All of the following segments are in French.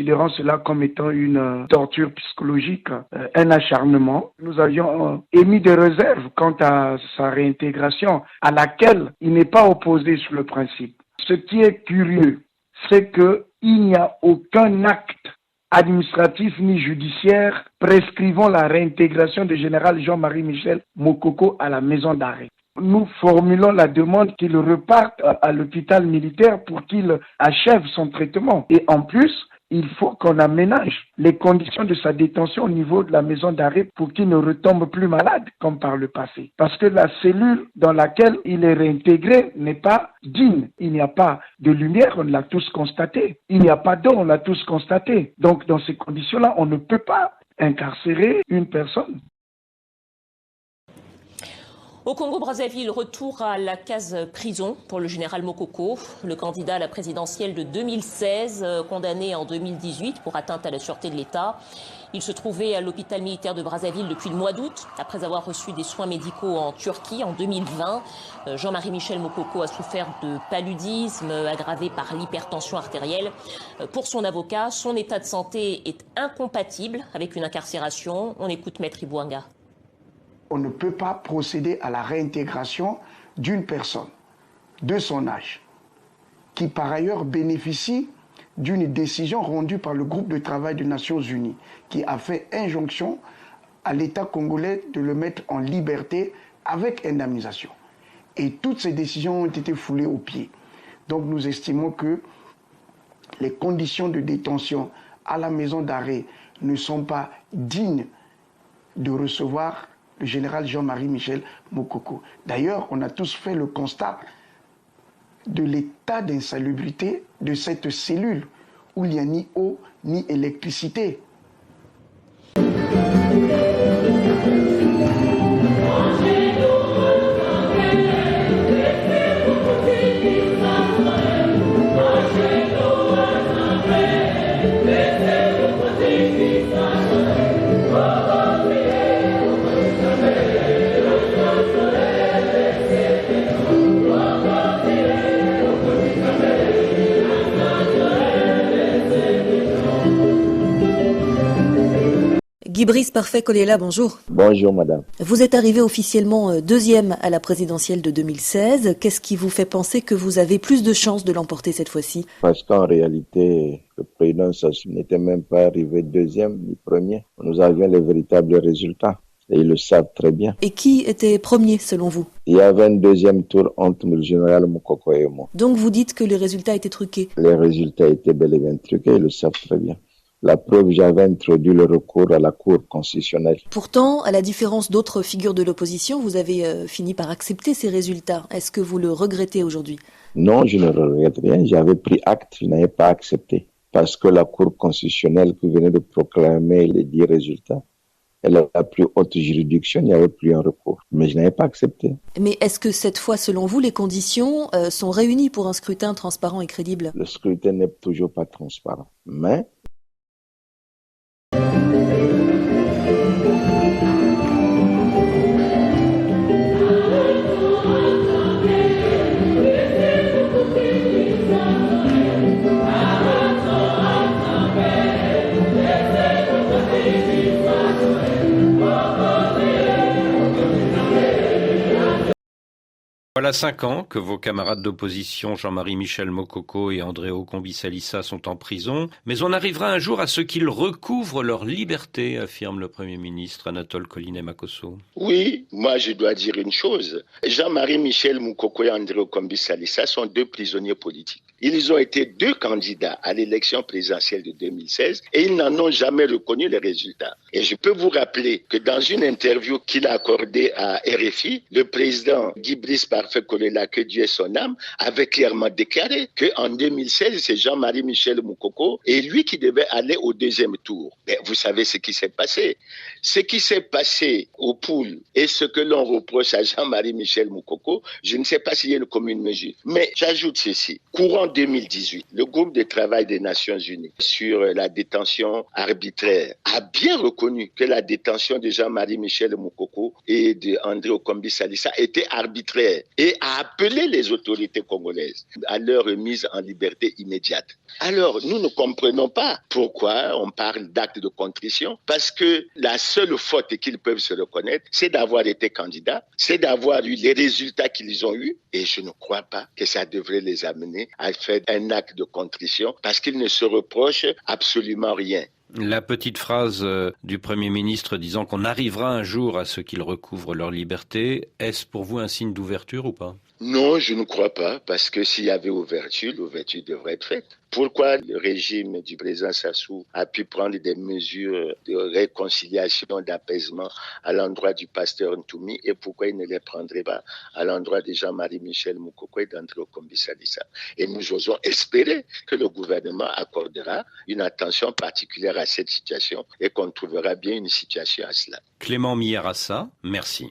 considérant cela comme étant une torture psychologique, un acharnement. Nous avions émis des réserves quant à sa réintégration, à laquelle il n'est pas opposé sur le principe. Ce qui est curieux, c'est qu'il n'y a aucun acte administratif ni judiciaire prescrivant la réintégration du général Jean-Marie Michel Mokoko à la maison d'arrêt. Nous formulons la demande qu'il reparte à l'hôpital militaire pour qu'il achève son traitement. Et en plus, il faut qu'on aménage les conditions de sa détention au niveau de la maison d'arrêt pour qu'il ne retombe plus malade comme par le passé. Parce que la cellule dans laquelle il est réintégré n'est pas digne. Il n'y a pas de lumière, on l'a tous constaté. Il n'y a pas d'eau, on l'a tous constaté. Donc dans ces conditions-là, on ne peut pas incarcérer une personne. Au Congo-Brazzaville, retour à la case prison pour le général Mokoko, le candidat à la présidentielle de 2016, condamné en 2018 pour atteinte à la sûreté de l'État. Il se trouvait à l'hôpital militaire de Brazzaville depuis le mois d'août, après avoir reçu des soins médicaux en Turquie en 2020. Jean-Marie Michel Mokoko a souffert de paludisme aggravé par l'hypertension artérielle. Pour son avocat, son état de santé est incompatible avec une incarcération. On écoute Maître Ibouanga. On ne peut pas procéder à la réintégration d'une personne de son âge, qui par ailleurs bénéficie d'une décision rendue par le groupe de travail des Nations Unies, qui a fait injonction à l'État congolais de le mettre en liberté avec indemnisation. Et toutes ces décisions ont été foulées aux pieds. Donc nous estimons que les conditions de détention à la maison d'arrêt ne sont pas dignes de recevoir le général Jean-Marie Michel Mokoko. D'ailleurs, on a tous fait le constat de l'état d'insalubrité de cette cellule où il n'y a ni eau ni électricité. Guy-Brice Parfait-Kolela, bonjour. Bonjour madame. Vous êtes arrivé officiellement deuxième à la présidentielle de 2016. Qu'est-ce qui vous fait penser que vous avez plus de chances de l'emporter cette fois-ci? Parce qu'en réalité, le président Sassou n'était même pas arrivé deuxième ni premier. Nous avions les véritables résultats. Et ils le savent très bien. Et qui était premier selon vous? Il y avait un deuxième tour entre le général Mokoko et moi. Donc vous dites que les résultats étaient truqués? Les résultats étaient bel et bien truqués, ils le savent très bien. La preuve, j'avais introduit le recours à la Cour constitutionnelle. Pourtant, à la différence d'autres figures de l'opposition, vous avez fini par accepter ces résultats. Est-ce que vous le regrettez aujourd'hui? Non, je ne regrette rien. J'avais pris acte, je n'avais pas accepté. Parce que la Cour constitutionnelle qui venait de proclamer les 10 résultats, elle a la plus haute juridiction, il n'y avait plus un recours. Mais je n'avais pas accepté. Mais est-ce que cette fois, selon vous, les conditions sont réunies pour un scrutin transparent et crédible? Le scrutin n'est toujours pas transparent. Mais voilà 5 ans que vos camarades d'opposition Jean-Marie Michel Mokoko et André Okombi-Salissa sont en prison, mais on arrivera un jour à ce qu'ils recouvrent leur liberté, affirme le Premier ministre Anatole Collinet-Makosso. Oui, moi je dois dire une chose. Jean-Marie Michel Mokoko et André Okombi-Salissa sont 2 prisonniers politiques. Ils ont été 2 candidats à l'élection présidentielle de 2016 et ils n'en ont jamais reconnu les résultats. Et je peux vous rappeler que dans une interview qu'il a accordée à RFI, le président Guy-Brice Parfait-Kolela, que Dieu ait son âme, avait clairement déclaré qu'en 2016, c'est Jean-Marie Michel Mokoko et lui qui devait aller au 2e tour. Mais vous savez ce qui s'est passé. Ce qui s'est passé au pool et ce que l'on reproche à Jean-Marie Michel Mokoko, je ne sais pas s'il y a une commune mesure. Mais j'ajoute ceci. Courant 2018, le groupe de travail des Nations Unies sur la détention arbitraire a bien reconnu que la détention de Jean-Marie Michel Moukoko et de André Okombi Salissa était arbitraire et a appelé les autorités congolaises à leur remise en liberté immédiate. Alors, nous ne comprenons pas pourquoi on parle d'acte de contrition, parce que la seule faute qu'ils peuvent se reconnaître, c'est d'avoir été candidats, c'est d'avoir eu les résultats qu'ils ont eus, et je ne crois pas que ça devrait les amener à faire un acte de contrition, parce qu'ils ne se reprochent absolument rien. La petite phrase du Premier ministre disant qu'on arrivera un jour à ce qu'ils recouvrent leur liberté, est-ce pour vous un signe d'ouverture ou pas ? Non, je ne crois pas, parce que s'il y avait ouverture, l'ouverture devrait être faite. Pourquoi le régime du président Sassou a pu prendre des mesures de réconciliation, d'apaisement à l'endroit du pasteur Ntoumi et pourquoi il ne les prendrait pas à l'endroit de Jean-Marie Michel Moukoko et d'André Okombi Salissa? Et nous osons espérer que le gouvernement accordera une attention particulière à cette situation et qu'on trouvera bien une situation à cela. Clément Miyarassa, merci.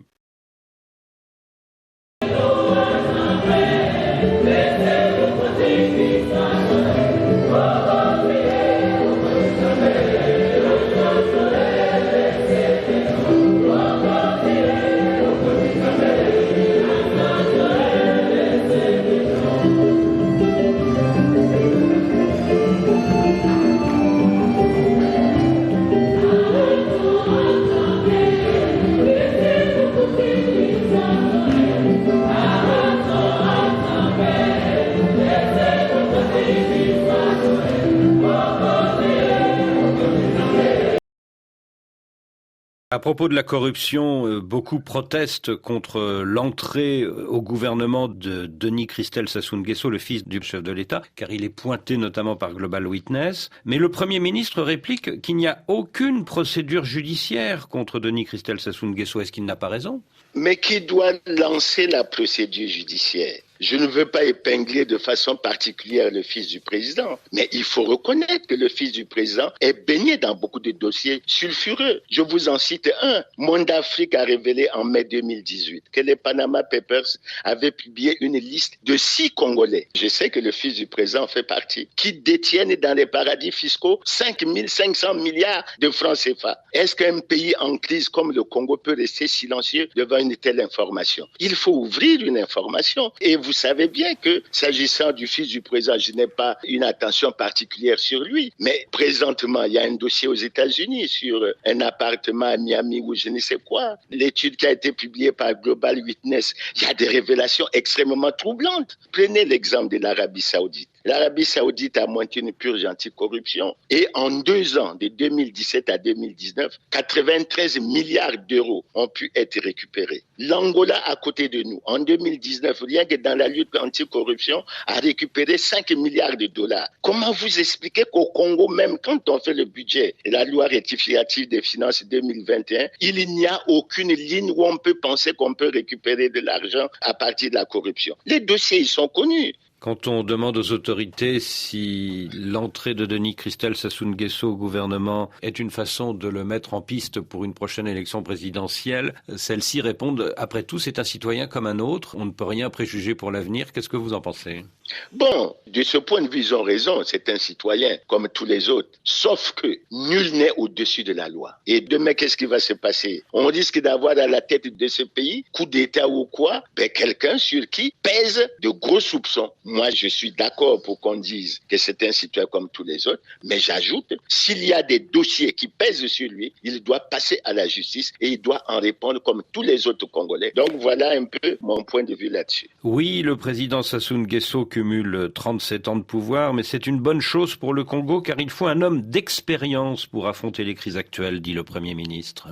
À propos de la corruption, beaucoup protestent contre l'entrée au gouvernement de Denis Christel Sassou Nguesso, le fils du chef de l'État, car il est pointé notamment par Global Witness. Mais le Premier ministre réplique qu'il n'y a aucune procédure judiciaire contre Denis Christel Sassou Nguesso. Est-ce qu'il n'a pas raison ? Mais qui doit lancer la procédure judiciaire? Je ne veux pas épingler de façon particulière le fils du président, mais il faut reconnaître que le fils du président est baigné dans beaucoup de dossiers sulfureux. Je vous en cite un. Monde Afrique a révélé en mai 2018 que les Panama Papers avaient publié une liste de 6 Congolais. Je sais que le fils du président fait partie, qui détiennent dans les paradis fiscaux 5 500 milliards de francs CFA. Est-ce qu'un pays en crise comme le Congo peut rester silencieux devant une telle information? Il faut ouvrir une information. Et vous savez bien que, s'agissant du fils du président, je n'ai pas une attention particulière sur lui. Mais présentement, il y a un dossier aux États-Unis sur un appartement à Miami ou je ne sais quoi. L'étude qui a été publiée par Global Witness, il y a des révélations extrêmement troublantes. Prenez l'exemple de l'Arabie Saoudite. L'Arabie Saoudite a monté une purge anticorruption et en 2 ans, de 2017 à 2019, 93 milliards d'euros ont pu être récupérés. L'Angola, à côté de nous, en 2019, rien que dans la lutte anticorruption, a récupéré 5 milliards de dollars. Comment vous expliquez qu'au Congo, même quand on fait le budget et la loi rectificative des finances 2021, il n'y a aucune ligne où on peut penser qu'on peut récupérer de l'argent à partir de la corruption? Les dossiers, ils sont connus. Quand on demande aux autorités si l'entrée de Denis Christel Sassou Nguesso au gouvernement est une façon de le mettre en piste pour une prochaine élection présidentielle, celles-ci répondent « Après tout, c'est un citoyen comme un autre, on ne peut rien préjuger pour l'avenir ». Qu'est-ce que vous en pensez ? Bon, de ce point de vue, ils ont raison, c'est un citoyen comme tous les autres. Sauf que nul n'est au-dessus de la loi. Et demain, qu'est-ce qui va se passer? On risque d'avoir à la tête de ce pays, coup d'État ou quoi, quelqu'un sur qui pèse de gros soupçons. Moi, je suis d'accord pour qu'on dise que c'est un citoyen comme tous les autres, mais j'ajoute, s'il y a des dossiers qui pèsent sur lui, il doit passer à la justice et il doit en répondre comme tous les autres Congolais. Donc voilà un peu mon point de vue là-dessus. Oui, le président Sassou Nguesso cumule 37 ans de pouvoir, mais c'est une bonne chose pour le Congo car il faut un homme d'expérience pour affronter les crises actuelles, dit le Premier ministre.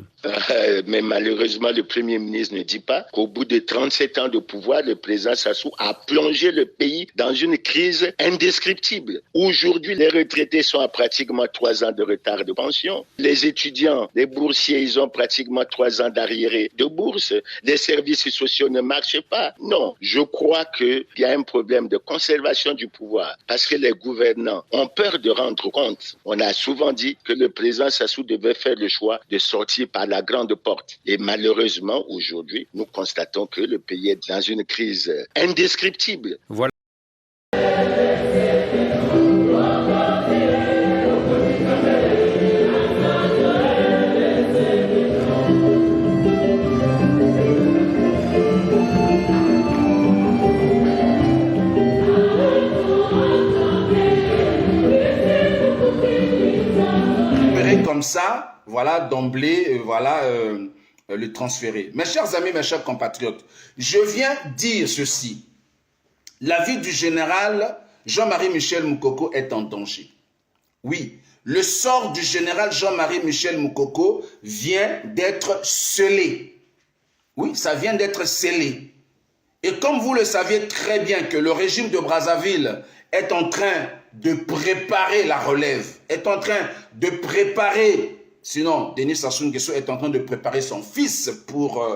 Mais malheureusement, le Premier ministre ne dit pas qu'au bout de 37 ans de pouvoir, le président Sassou a plongé le pays dans une crise indescriptible. Aujourd'hui, les retraités sont à pratiquement 3 ans de retard de pension. Les étudiants, les boursiers, ils ont pratiquement 3 ans d'arriérés de bourse. Les services sociaux ne marchent pas. Non, je crois qu'il y a un problème de conservation du pouvoir parce que les gouvernants ont peur de rendre compte. On a souvent dit que le président Sassou devait faire le choix de sortir par la grande porte. Et malheureusement, aujourd'hui, nous constatons que le pays est dans une crise indescriptible. Voilà. ça, voilà, d'emblée, le transférer. Mes chers amis, mes chers compatriotes, je viens dire ceci. La vie du général Jean-Marie Michel Moukoko est en danger. Oui, le sort du général Jean-Marie Michel Moukoko vient d'être scellé. Oui, ça vient d'être scellé. Et comme vous le saviez très bien que le régime de Brazzaville est en train de préparer la relève, est en train de préparer, sinon Denis Sassou Nguesso est en train de préparer son fils pour,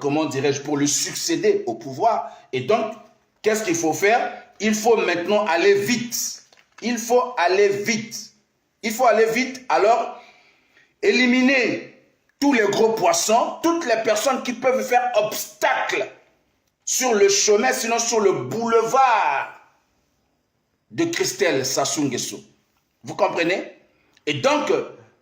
comment dirais-je, pour le succéder au pouvoir. Et donc, qu'est-ce qu'il faut faire? Il faut maintenant aller vite. Il faut aller vite. Il faut aller vite, alors éliminer tous les gros poissons, toutes les personnes qui peuvent faire obstacle sur le chemin, sinon sur le boulevard de Christelle Sassou Nguesso. Vous comprenez? Et donc,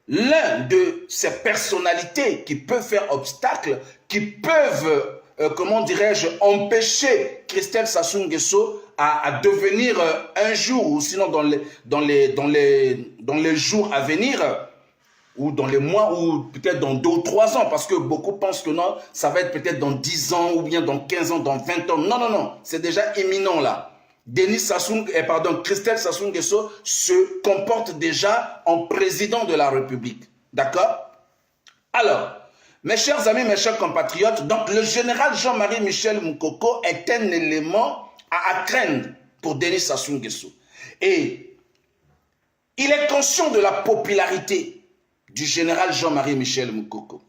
l'un de ces personnalités qui peuvent faire obstacle, qui peuvent, comment dirais-je, empêcher Christelle Sassou Nguesso à devenir un jour, ou sinon dans les jours à venir, ou dans les mois, ou peut-être dans 2 ou 3 ans, parce que beaucoup pensent que non, ça va être peut-être dans 10 ans, ou bien dans 15 ans, dans 20 ans. Non, non, non, c'est déjà imminent là. Christelle Sassou Nguesso se comporte déjà en président de la République. D'accord? Alors, mes chers amis, mes chers compatriotes, donc le général Jean-Marie Michel Moukoko est un élément à craindre pour Denis Sassou Nguesso. Et il est conscient de la popularité du général Jean-Marie Michel Moukoko.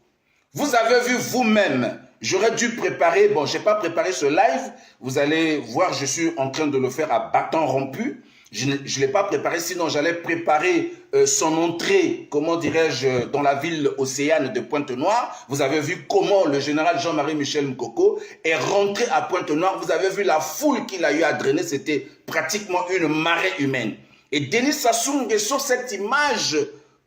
Vous avez vu vous-même, j'aurais dû préparer, bon, je n'ai pas préparé ce live, vous allez voir, je suis en train de le faire à bâton rompu. Je ne l'ai pas préparé, sinon j'allais préparer son entrée, comment dirais-je, dans la ville océane de Pointe-Noire. Vous avez vu comment le général Jean-Marie Michel Moukoko est rentré à Pointe-Noire. Vous avez vu la foule qu'il a eu à drainer, c'était pratiquement une marée humaine. Et Denis Sassou Nguesso, cette image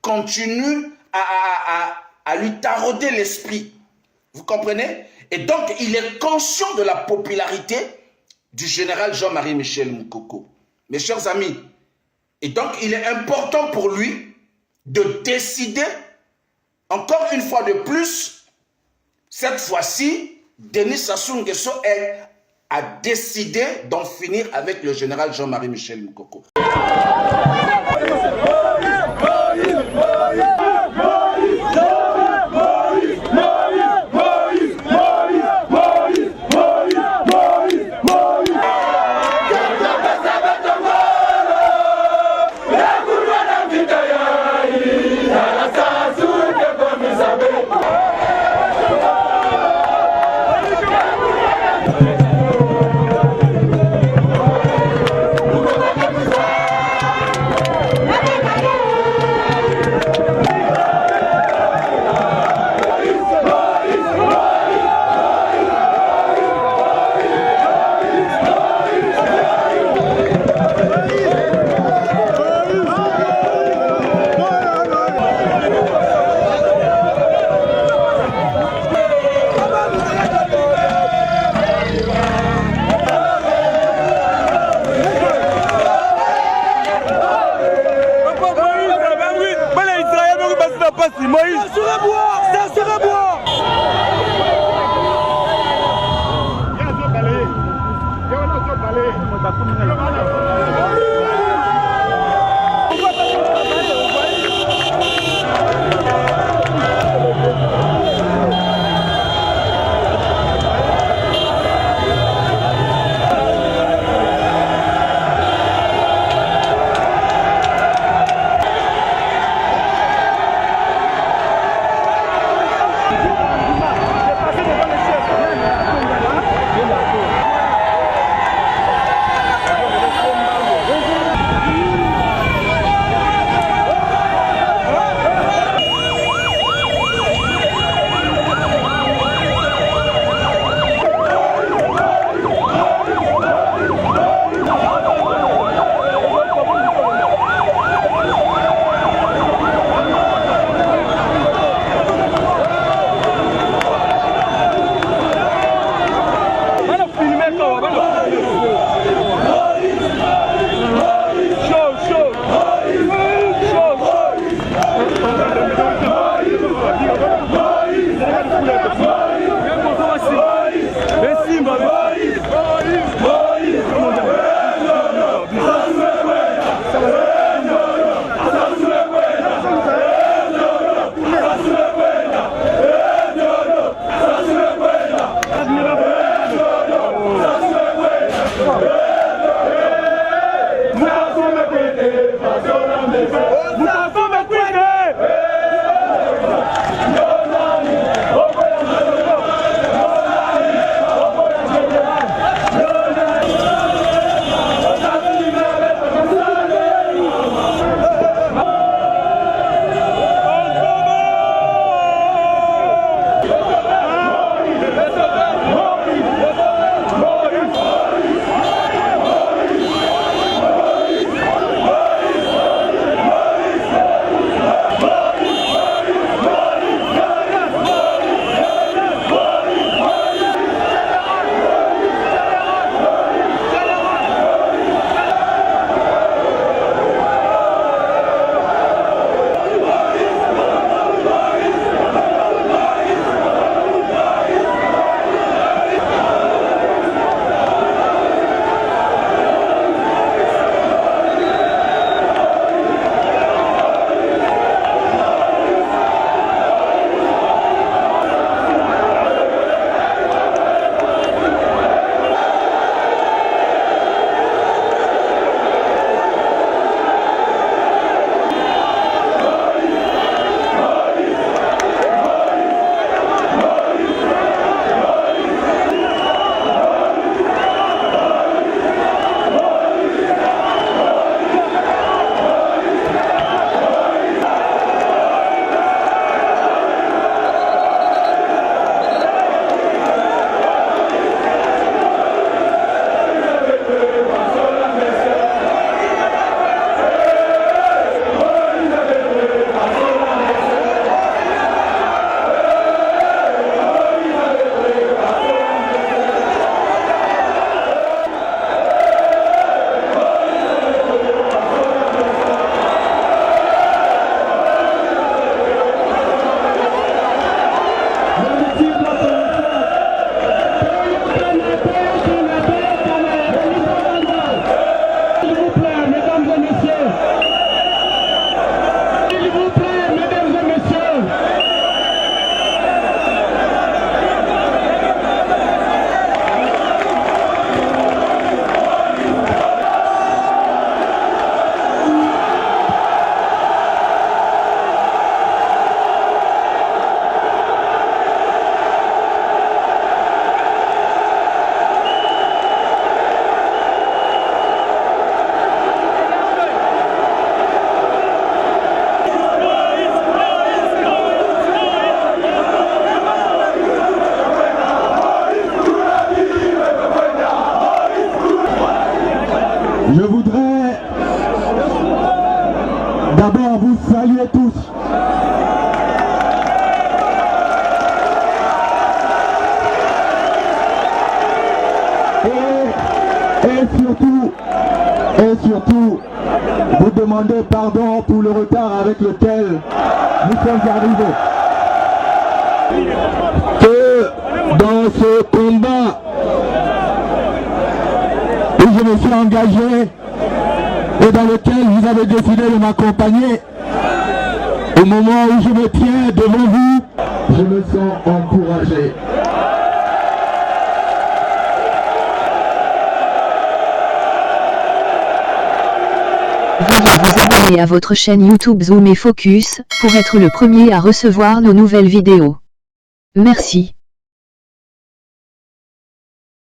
continue à lui tarauder l'esprit. Vous comprenez? Et donc, il est conscient de la popularité du général Jean-Marie Michel Moukoko. Mes chers amis, et donc il est important pour lui de décider, encore une fois de plus, cette fois-ci, Denis Sassou Nguesso a décidé d'en finir avec le général Jean-Marie Michel Moukoko. Je voudrais d'abord vous saluer tous. Et surtout, vous demander pardon pour le retard avec lequel nous sommes arrivés. Que dans ce combat où je me suis engagé et dans lequel vous avez décidé de m'accompagner, au moment où je me tiens devant vous, je me sens encouragé. Veuillez vous abonner à votre chaîne YouTube Zoom et Focus pour être le premier à recevoir nos nouvelles vidéos. Merci.